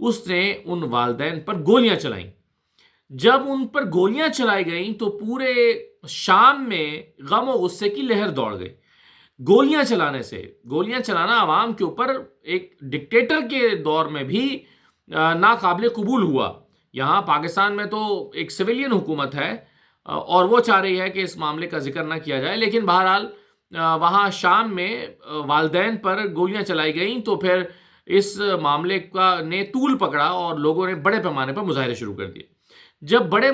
اس نے ان والدین پر گولیاں چلائیں۔ جب ان پر گولیاں چلائی گئیں تو پورے شام میں غم و غصے کی لہر دوڑ گئی۔ گولیاں چلانے سے، گولیاں چلانا عوام کے اوپر ایک ڈکٹیٹر کے دور میں بھی ناقابل قبول ہوا۔ یہاں پاکستان میں تو ایک سویلین حکومت ہے اور وہ چاہ رہی ہے کہ اس معاملے کا ذکر نہ کیا جائے، لیکن بہرحال وہاں شام میں والدین پر گولیاں چلائی گئیں تو پھر اس معاملے کا نے طول پکڑا اور لوگوں نے بڑے پیمانے پر مظاہرے شروع کر دیے۔ جب بڑے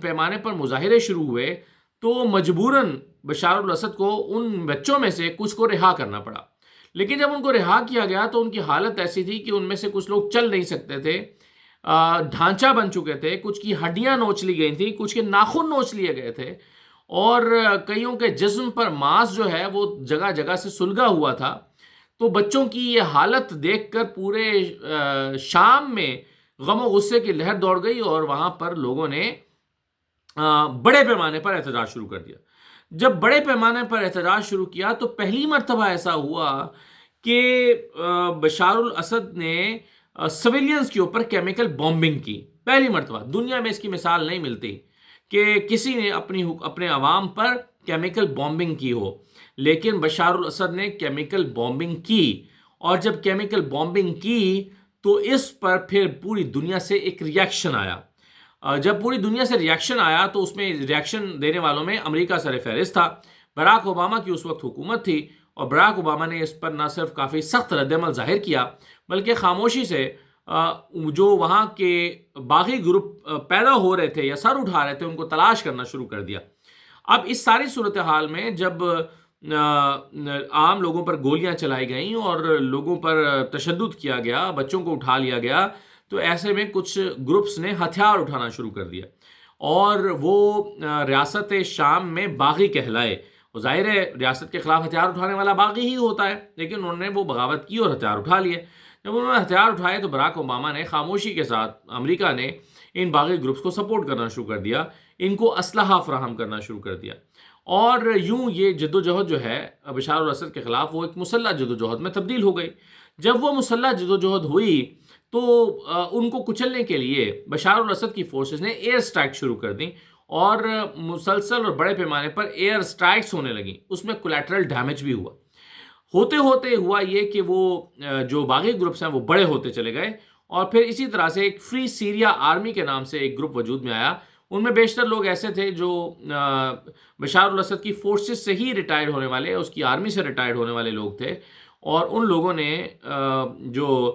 پیمانے پر مظاہرے شروع ہوئے تو مجبوراً بشار الاسد کو ان بچوں میں سے کچھ کو رہا کرنا پڑا، لیکن جب ان کو رہا کیا گیا تو ان کی حالت ایسی تھی کہ ان میں سے کچھ لوگ چل نہیں سکتے تھے، ڈھانچہ بن چکے تھے، کچھ کی ہڈیاں نوچ لی گئی تھیں، کچھ کے ناخن نوچ لیے گئے تھے، اور کئیوں کے جسم پر ماس جو ہے وہ جگہ جگہ سے سلگا ہوا تھا۔ تو بچوں کی یہ حالت دیکھ کر پورے شام میں غم و غصے کی لہر دوڑ گئی اور وہاں پر لوگوں نے بڑے پیمانے پر احتجاج شروع کر دیا۔ جب بڑے پیمانے پر احتجاج شروع کیا تو پہلی مرتبہ ایسا ہوا کہ بشار الاسد نے سویلینز کے اوپر کیمیکل بامبنگ کی۔ پہلی مرتبہ دنیا میں اس کی مثال نہیں ملتی کہ کسی نے اپنے عوام پر کیمیکل بامبنگ کی ہو، لیکن بشار الاسد نے کیمیکل بامبنگ کی، اور جب کیمیکل بامبنگ کی تو اس پر پھر پوری دنیا سے ایک ریاکشن آیا۔ جب پوری دنیا سے ریاکشن آیا تو اس میں ریاکشن دینے والوں میں امریکہ سر فہرست تھا۔ براک اوباما کی اس وقت حکومت تھی اور براک اوباما نے اس پر نہ صرف کافی سخت رد عمل ظاہر کیا بلکہ خاموشی سے جو وہاں کے باغی گروپ پیدا ہو رہے تھے یا سر اٹھا رہے تھے ان کو تلاش کرنا شروع کر دیا۔ اب اس ساری صورتحال میں جب عام لوگوں پر گولیاں چلائی گئیں اور لوگوں پر تشدد کیا گیا، بچوں کو اٹھا لیا گیا، تو ایسے میں کچھ گروپس نے ہتھیار اٹھانا شروع کر دیا اور وہ ریاست شام میں باغی کہلائے۔ ظاہر ہے ریاست کے خلاف ہتھیار اٹھانے والا باغی ہی ہوتا ہے، لیکن انہوں نے وہ بغاوت کی اور ہتھیار اٹھا لیے۔ جب انہوں نے ہتھیار اٹھائے تو براک اوباما نے خاموشی کے ساتھ، امریکہ نے ان باغی گروپس کو سپورٹ کرنا شروع کر دیا، ان کو اسلحہ فراہم کرنا شروع کر دیا، اور یوں یہ جدوجہد جو ہے بشار الاسد کے خلاف وہ ایک مسلح جدوجہد میں تبدیل ہو گئی۔ جب وہ مسلح جدوجہد ہوئی تو ان کو کچلنے کے لیے بشار الاسد کی فورسز نے ایئر سٹرائک شروع کر دیں اور مسلسل اور بڑے پیمانے پر ایئر سٹرائکس ہونے لگیں۔ اس میں کولیٹرل ڈیمیج بھی ہوا۔ ہوتے ہوتے ہوا یہ کہ وہ جو باغی گروپس ہیں وہ بڑے ہوتے چلے گئے، اور پھر اسی طرح سے ایک فری سیریا آرمی کے نام سے ایک گروپ وجود میں آیا۔ ان میں بیشتر لوگ ایسے تھے جو بشار الاسد کی فورسز سے ہی ریٹائرڈ ہونے والے، اس کی آرمی سے ریٹائرڈ ہونے والے لوگ تھے، اور ان لوگوں نے جو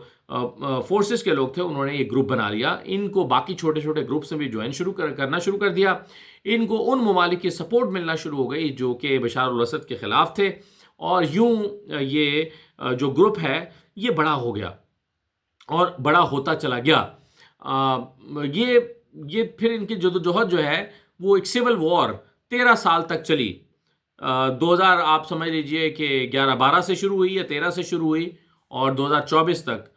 فورسز کے لوگ تھے انہوں نے یہ گروپ بنا لیا۔ ان کو باقی چھوٹے چھوٹے گروپ سے بھی جوائن کرنا شروع کر دیا۔ ان کو ان ممالک کی سپورٹ ملنا شروع ہو گئی جو کہ بشار الاسد کے خلاف تھے، اور یوں یہ جو گروپ ہے یہ بڑا ہو گیا اور بڑا ہوتا چلا گیا۔ یہ پھر ان کی جدوجہد جو ہے وہ ایک سول وار 13 سال تک چلی۔ 2000 آپ سمجھ لیجئے کہ 11-12 سے شروع ہوئی یا 13 سے شروع ہوئی اور 2024 تک،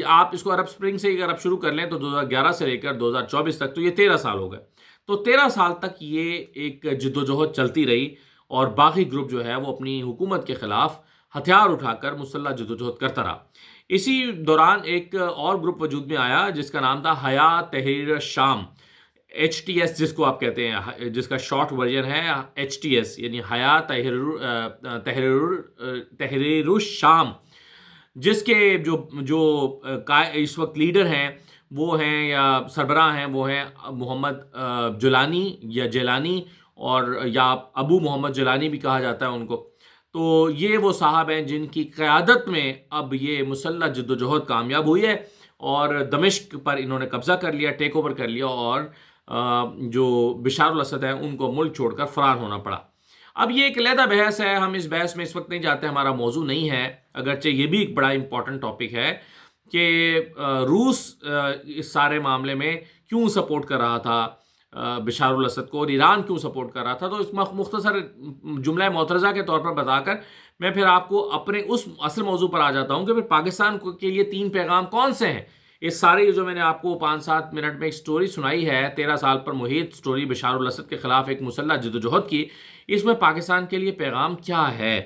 آپ اس کو عرب سپرنگ سے اگر آپ شروع کر لیں تو 2011 سے لے کر 2024 تک، تو یہ 13 سال ہو گئے۔ تو 13 سال تک یہ ایک جدوجہد چلتی رہی اور باغی گروپ جو ہے وہ اپنی حکومت کے خلاف ہتھیار اٹھا کر مسلح جدوجہد کرتا رہا۔ اسی دوران ایک اور گروپ وجود میں آیا جس کا نام تھا حیات تحریر الشام، HTS جس کو آپ کہتے ہیں، جس کا شارٹ ورژن ہے HTS، یعنی حیات تحریر الشام، جس کے جو اس وقت لیڈر ہیں وہ ہیں یا سربراہ ہیں وہ ہیں محمد جولانی یا جیلانی، اور یا ابو محمد جیلانی بھی کہا جاتا ہے ان کو۔ تو یہ وہ صاحب ہیں جن کی قیادت میں اب یہ مسلح جدوجہد کامیاب ہوئی ہے، اور دمشق پر انہوں نے قبضہ کر لیا، ٹیک اوور کر لیا، اور جو بشار الاسد ہیں ان کو ملک چھوڑ کر فرار ہونا پڑا۔ اب یہ ایک علیحدہ بحث ہے، ہم اس بحث میں اس وقت نہیں جاتے، ہمارا موضوع نہیں ہے، اگرچہ یہ بھی ایک بڑا امپورٹنٹ ٹاپک ہے کہ روس اس سارے معاملے میں کیوں سپورٹ کر رہا تھا بشار الاسد کو، اور ایران کیوں سپورٹ کر رہا تھا۔ تو اس مختصر جملہ معترضہ کے طور پر بتا کر میں پھر آپ کو اپنے اس اصل موضوع پر آ جاتا ہوں کہ پھر پاکستان کے لیے 3 پیغام کون سے ہیں۔ اس ساری جو میں نے آپ کو 5-7 منٹ میں ایک سٹوری سنائی ہے، 13 سال پر محیط سٹوری بشار الاسد کے خلاف ایک مسلح جدوجہد کی، اس میں پاکستان کے لیے پیغام کیا ہے؟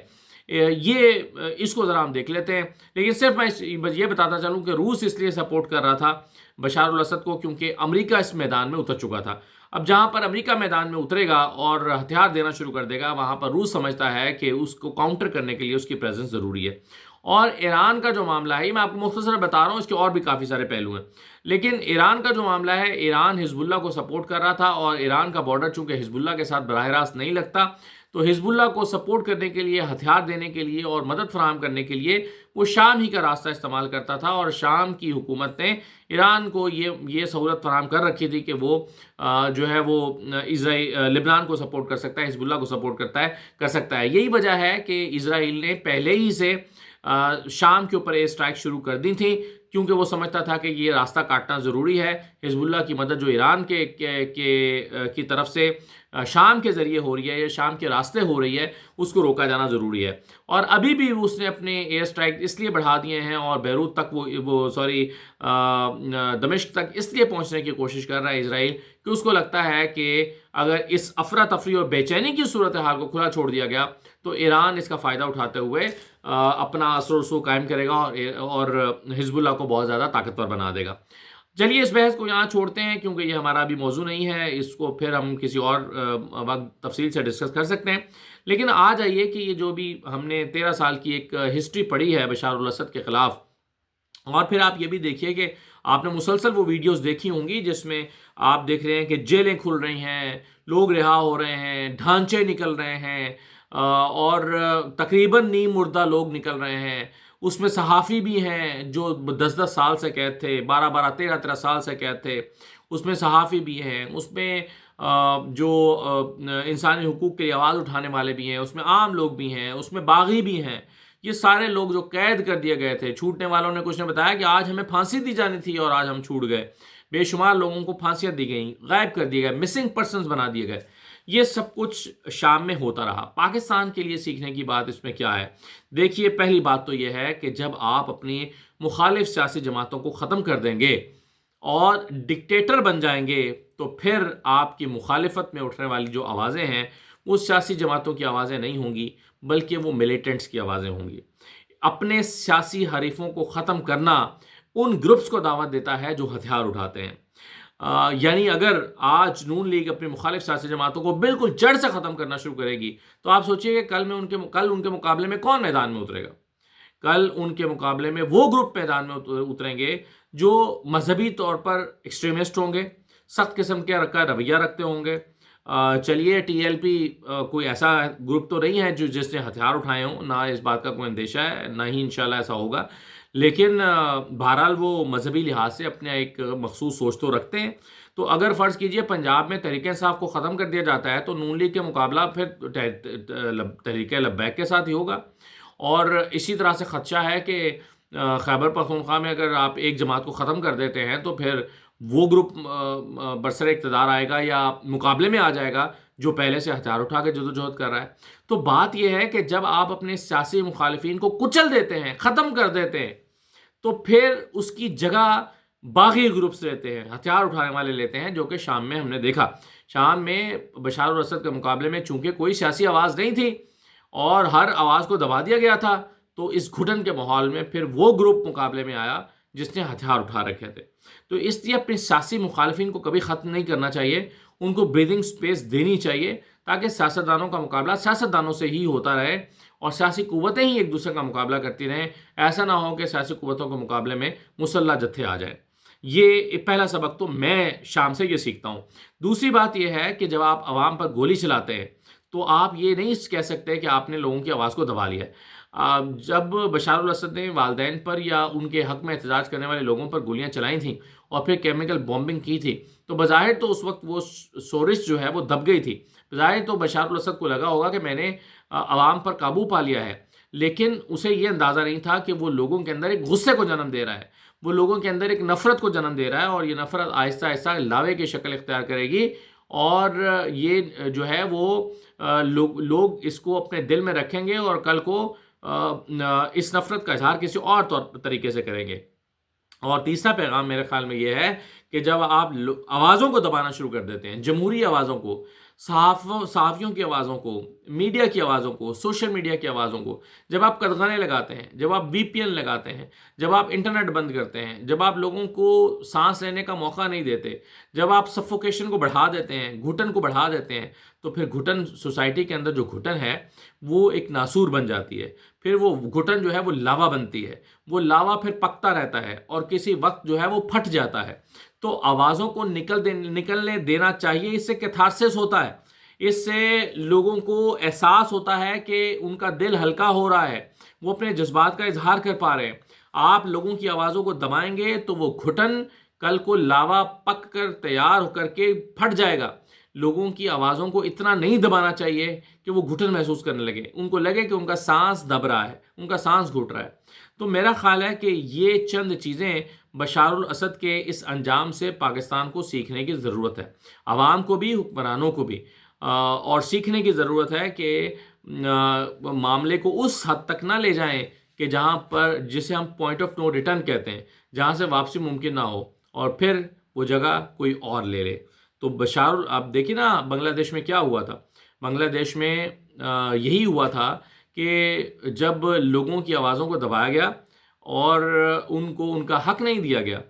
یہ اس کو ذرا ہم دیکھ لیتے ہیں. لیکن صرف میں یہ بتاتا چلوں کہ روس اس لیے سپورٹ کر رہا تھا بشار الاسد کو کیونکہ امریکہ اس میدان میں اتر چکا تھا. اب جہاں پر امریکہ میدان میں اترے گا اور ہتھیار دینا شروع کر دے گا، وہاں پر روس سمجھتا ہے کہ اس کو کاؤنٹر کرنے کے لیے اس کی پریزنس ضروری ہے. اور ایران کا جو معاملہ ہے، میں آپ کو مختصر بتا رہا ہوں، اس کے اور بھی کافی سارے پہلو ہیں. لیکن ایران کا جو معاملہ ہے، ایران حزب اللہ کو سپورٹ کر رہا تھا، اور ایران کا بارڈر چونکہ حزب اللہ کے ساتھ براہ راست نہیں لگتا، تو حزب اللہ کو سپورٹ کرنے کے لیے، ہتھیار دینے کے لیے اور مدد فراہم کرنے کے لیے وہ شام ہی کا راستہ استعمال کرتا تھا. اور شام کی حکومت نے ایران کو یہ سہولت فراہم کر رکھی تھی کہ وہ جو ہے وہ لبنان کو سپورٹ کر سکتا ہے، حزب اللہ کو سپورٹ کر سکتا ہے. یہی وجہ ہے کہ اسرائیل نے پہلے ہی سے شام کے اوپر ایئر اسٹرائک شروع کر دی تھی، کیونکہ وہ سمجھتا تھا کہ یہ راستہ کاٹنا ضروری ہے. حزب اللہ کی مدد جو ایران کی طرف سے شام کے ذریعے ہو رہی ہے یا شام کے راستے ہو رہی ہے، اس کو روکا جانا ضروری ہے. اور ابھی بھی اس نے اپنے ایئر اسٹرائک اس لیے بڑھا دیے ہیں، اور بیروت تک دمشق تک اس لیے پہنچنے کی کوشش کر رہا ہے اسرائیل، کہ اس کو لگتا ہے کہ اگر اس افراتفری اور بے چینی کی صورتحال کو کھلا چھوڑ دیا گیا تو ایران اس کا فائدہ اٹھاتے ہوئے اپنا اثر و رسوخ قائم کرے گا اور حزب اللہ کو بہت زیادہ طاقتور بنا دے گا. چلیے اس بحث کو یہاں چھوڑتے ہیں کیونکہ یہ ہمارا ابھی موضوع نہیں ہے، اس کو پھر ہم کسی اور وقت تفصیل سے ڈسکس کر سکتے ہیں. لیکن آ جائیے کہ یہ جو بھی ہم نے 13 سال کی ایک ہسٹری پڑھی ہے بشار الاسد کے خلاف، اور پھر آپ یہ بھی دیکھیے کہ آپ نے مسلسل وہ ویڈیوز دیکھی ہوں گی جس میں آپ دیکھ رہے ہیں کہ جیلیں کھل رہی ہیں، لوگ رہا ہو رہے ہیں، ڈھانچے نکل رہے ہیں، اور تقریباً نیم مردہ لوگ نکل رہے ہیں. اس میں صحافی بھی ہیں جو 10 سال سے قید تھے، 13 سال سے قید تھے، اس میں صحافی بھی ہیں، اس میں جو انسانی حقوق کے لیے آواز اٹھانے والے بھی ہیں، اس میں عام لوگ بھی ہیں، اس میں باغی بھی ہیں. یہ سارے لوگ جو قید کر دیے گئے تھے، چھوٹنے والوں نے کچھ نے بتایا کہ آج ہمیں پھانسی دی جانی تھی اور آج ہم چھوٹ گئے. بے شمار لوگوں کو پھانسیاں دی گئیں، غائب کر دیے گئے، مسنگ پرسنز بنا دیے گئے. یہ سب کچھ شام میں ہوتا رہا. پاکستان کے لیے سیکھنے کی بات اس میں کیا ہے؟ دیکھیے، پہلی بات تو یہ ہے کہ جب آپ اپنی مخالف سیاسی جماعتوں کو ختم کر دیں گے اور ڈکٹیٹر بن جائیں گے تو پھر آپ کی مخالفت میں اٹھنے والی جو آوازیں ہیں وہ سیاسی جماعتوں کی آوازیں نہیں ہوں گی، بلکہ وہ ملیٹنٹس کی آوازیں ہوں گی. اپنے سیاسی حریفوں کو ختم کرنا ان گروپس کو دعوت دیتا ہے جو ہتھیار اٹھاتے ہیں. یعنی اگر آج نون لیگ اپنی مخالف سیاسی جماعتوں کو بالکل جڑ سے ختم کرنا شروع کرے گی تو آپ سوچئے کہ کل ان کے مقابلے میں کون میدان میں اترے گا؟ کل ان کے مقابلے میں وہ گروپ میدان میں اتریں گے جو مذہبی طور پر ایکسٹریمسٹ ہوں گے، سخت قسم کے رویہ رکھتے ہوں گے. چلیے ٹی ایل پی کوئی ایسا گروپ تو نہیں ہے جس نے ہتھیار اٹھائے ہوں، نہ اس بات کا کوئی اندیشہ ہے، نہ ہی انشاءاللہ ایسا ہوگا. لیکن بہرحال وہ مذہبی لحاظ سے اپنے ایک مخصوص سوچ تو رکھتے ہیں. تو اگر فرض کیجئے پنجاب میں تحریک انصاف کو ختم کر دیا جاتا ہے تو نون لیگ کے مقابلہ پھر تحریک لبیک کے ساتھ ہی ہوگا. اور اسی طرح سے خدشہ ہے کہ خیبر پختونخوا میں اگر آپ ایک جماعت کو ختم کر دیتے ہیں تو پھر وہ گروپ برسر اقتدار آئے گا یا مقابلے میں آ جائے گا جو پہلے سے ہتھیار اٹھا کے جدوجہد کر رہا ہے. تو بات یہ ہے کہ جب آپ اپنے سیاسی مخالفین کو کچل دیتے ہیں، ختم کر دیتے ہیں، تو پھر اس کی جگہ باغی گروپس لیتے ہیں، ہتھیار اٹھانے والے لیتے ہیں، جو کہ شام میں ہم نے دیکھا. شام میں بشار الاسد کے مقابلے میں چونکہ کوئی سیاسی آواز نہیں تھی اور ہر آواز کو دبا دیا گیا تھا، تو اس گھٹن کے ماحول میں پھر وہ گروپ مقابلے میں آیا جس نے ہتھیار اٹھا رکھے تھے. تو اس لیے اپنے سیاسی مخالفین کو کبھی ختم نہیں کرنا چاہیے، ان کو بریدنگ سپیس دینی چاہیے تاکہ سیاستدانوں کا مقابلہ سیاستدانوں سے ہی ہوتا رہے اور سیاسی قوتیں ہی ایک دوسرے کا مقابلہ کرتی رہیں. ایسا نہ ہو کہ سیاسی قوتوں کے مقابلے میں مسلح جتھے آ جائیں. یہ پہلا سبق تو میں شام سے یہ سیکھتا ہوں. دوسری بات یہ ہے کہ جب آپ عوام پر گولی چلاتے ہیں تو آپ یہ نہیں کہہ سکتے کہ آپ نے لوگوں کی آواز کو دبا لیا ہے. جب بشار الاسد نے والدین پر یا ان کے حق میں احتجاج کرنے والے لوگوں پر گولیاں چلائی تھیں اور پھر کیمیکل بومبنگ کی تھی تو بظاہر تو اس وقت وہ سورش جو ہے وہ دب گئی تھی. بظاہر تو بشار الاسد کو لگا ہوگا کہ میں نے عوام پر قابو پا لیا ہے، لیکن اسے یہ اندازہ نہیں تھا کہ وہ لوگوں کے اندر ایک غصے کو جنم دے رہا ہے، وہ لوگوں کے اندر ایک نفرت کو جنم دے رہا ہے، اور یہ نفرت آہستہ آہستہ لاوے کی شکل اختیار کرے گی. اور یہ جو ہے وہ لوگ اس کو اپنے دل میں رکھیں گے اور کل کو اس نفرت کا اظہار کسی اور طریقے سے کریں گے. اور تیسرا پیغام میرے خیال میں یہ ہے کہ جب آپ آوازوں کو دبانا شروع کر دیتے ہیں، جمہوری آوازوں کو، صحافیوں کی آوازوں کو، میڈیا کی آوازوں کو، سوشل میڈیا کی آوازوں کو، جب آپ قدغنیں لگاتے ہیں، جب آپ VPN لگاتے ہیں، جب آپ انٹرنیٹ بند کرتے ہیں، جب آپ لوگوں کو سانس لینے کا موقع نہیں دیتے، جب آپ سفوکیشن کو بڑھا دیتے ہیں، گھٹن کو بڑھا دیتے ہیں، تو پھر گھٹن سوسائٹی کے اندر جو گھٹن ہے وہ ایک ناسور بن جاتی ہے. پھر وہ گھٹن جو ہے وہ لاوا بنتی ہے، وہ لاوا پھر پکتا رہتا ہے اور کسی وقت جو ہے وہ پھٹ جاتا ہے. تو آوازوں کو نکلنے دینا چاہیے. اس سے کیتھارسس ہوتا ہے، اس سے لوگوں کو احساس ہوتا ہے کہ ان کا دل ہلکا ہو رہا ہے، وہ اپنے جذبات کا اظہار کر پا رہے ہیں. آپ لوگوں کی آوازوں کو دبائیں گے تو وہ گھٹن کل کو لاوا پک کر تیار ہو کر کے پھٹ جائے گا. لوگوں کی آوازوں کو اتنا نہیں دبانا چاہیے کہ وہ گھٹن محسوس کرنے لگے، ان کو لگے کہ ان کا سانس دب رہا ہے، ان کا سانس گھٹ رہا ہے. تو میرا خیال ہے کہ یہ چند چیزیں بشار الاسد کے اس انجام سے پاکستان کو سیکھنے کی ضرورت ہے، عوام کو بھی، حکمرانوں کو بھی. اور سیکھنے کی ضرورت ہے کہ معاملے کو اس حد تک نہ لے جائیں کہ جہاں پر جسے ہم پوائنٹ آف نو ریٹرن کہتے ہیں، جہاں سے واپسی ممکن نہ ہو اور پھر وہ جگہ کوئی اور لے لے. تو آپ دیکھیں نا بنگلہ دیش میں کیا ہوا تھا. بنگلہ دیش میں یہی ہوا تھا کہ جب لوگوں کی آوازوں کو دبایا گیا اور ان کو ان کا حق نہیں دیا گیا،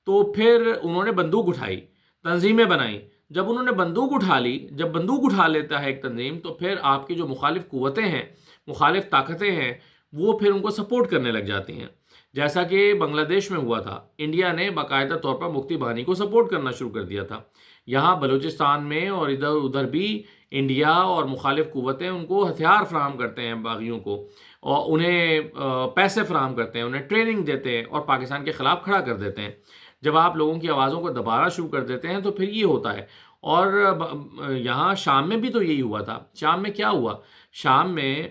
تو پھر انہوں نے بندوق اٹھائی، تنظیمیں بنائیں. جب انہوں نے بندوق اٹھا لی، جب بندوق اٹھا لیتا ہے ایک تنظیم، تو پھر آپ کی جو مخالف قوتیں ہیں، مخالف طاقتیں ہیں، وہ پھر ان کو سپورٹ کرنے لگ جاتی ہیں. جیسا کہ بنگلہ دیش میں ہوا تھا، انڈیا نے باقاعدہ طور پر مفتی بہانی کو سپورٹ کرنا شروع کر دیا تھا. یہاں بلوچستان میں اور ادھر ادھر بھی انڈیا اور مخالف قوتیں ان کو ہتھیار فراہم کرتے ہیں، باغیوں کو، اور انہیں پیسے فراہم کرتے ہیں، انہیں ٹریننگ دیتے ہیں اور پاکستان کے خلاف کھڑا کر دیتے ہیں. جب آپ لوگوں کی آوازوں کو دبانا شروع کر دیتے ہیں تو پھر یہ ہوتا ہے. اور یہاں شام میں بھی تو یہی ہوا تھا. شام میں کیا ہوا؟ شام میں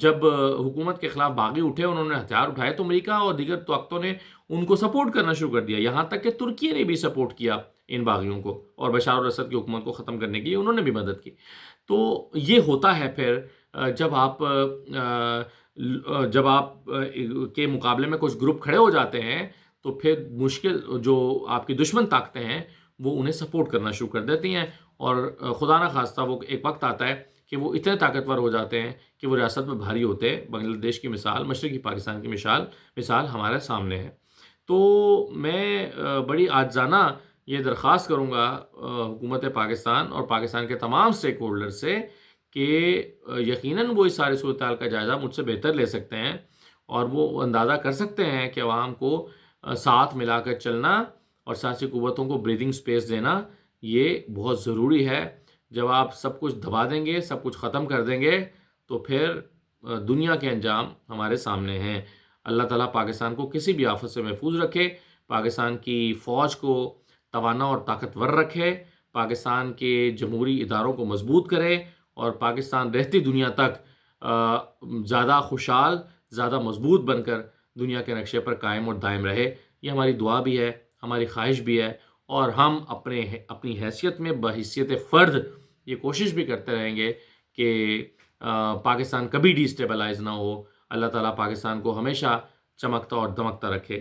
جب حکومت کے خلاف باغی اٹھے، انہوں نے ہتھیار اٹھائے، تو امریکہ اور دیگر طاقتوں نے ان کو سپورٹ کرنا شروع کر دیا. یہاں تک کہ ترکیے نے بھی سپورٹ کیا ان باغیوں کو، اور بشار الاسد کی حکومت کو ختم کرنے کے لیے انہوں نے بھی مدد کی. تو یہ ہوتا ہے پھر جب آپ کے مقابلے میں کچھ گروپ کھڑے ہو جاتے ہیں تو پھر مشکل جو آپ کی دشمن طاقتیں ہیں وہ انہیں سپورٹ کرنا شروع کر دیتی ہیں، اور خدا نہ خواستہ وہ ایک وقت آتا ہے کہ وہ اتنے طاقتور ہو جاتے ہیں کہ وہ ریاست میں بھاری ہوتے ہیں. بنگلہ دیش کی مثال، مشرقی پاکستان کی مثال ہمارے سامنے ہے. تو میں بڑی عاجزانہ یہ درخواست کروں گا حکومت پاکستان اور پاکستان کے تمام سٹیک ہولڈر سے کہ یقیناً وہ اس ساری صورتحال کا جائزہ مجھ سے بہتر لے سکتے ہیں، اور وہ اندازہ کر سکتے ہیں کہ عوام کو ساتھ ملا کر چلنا اور سیاسی قوتوں کو بریدنگ سپیس دینا یہ بہت ضروری ہے. جب آپ سب کچھ دبا دیں گے، سب کچھ ختم کر دیں گے، تو پھر دنیا کے انجام ہمارے سامنے ہیں. اللہ تعالیٰ پاکستان کو کسی بھی آفت سے محفوظ رکھے، پاکستان کی فوج کو توانا اور طاقتور رکھے، پاکستان کے جمہوری اداروں کو مضبوط کرے، اور پاکستان رہتی دنیا تک زیادہ خوشحال، زیادہ مضبوط بن کر دنیا کے نقشے پر قائم اور دائم رہے. یہ ہماری دعا بھی ہے، ہماری خواہش بھی ہے، اور ہم اپنی حیثیت میں بحیثیت فرد یہ کوشش بھی کرتے رہیں گے کہ پاکستان کبھی ڈی اسٹیبلائز نہ ہو. اللہ تعالیٰ پاکستان کو ہمیشہ چمکتا اور دمکتا رکھے.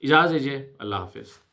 اجازت دیجیے، اللہ حافظ.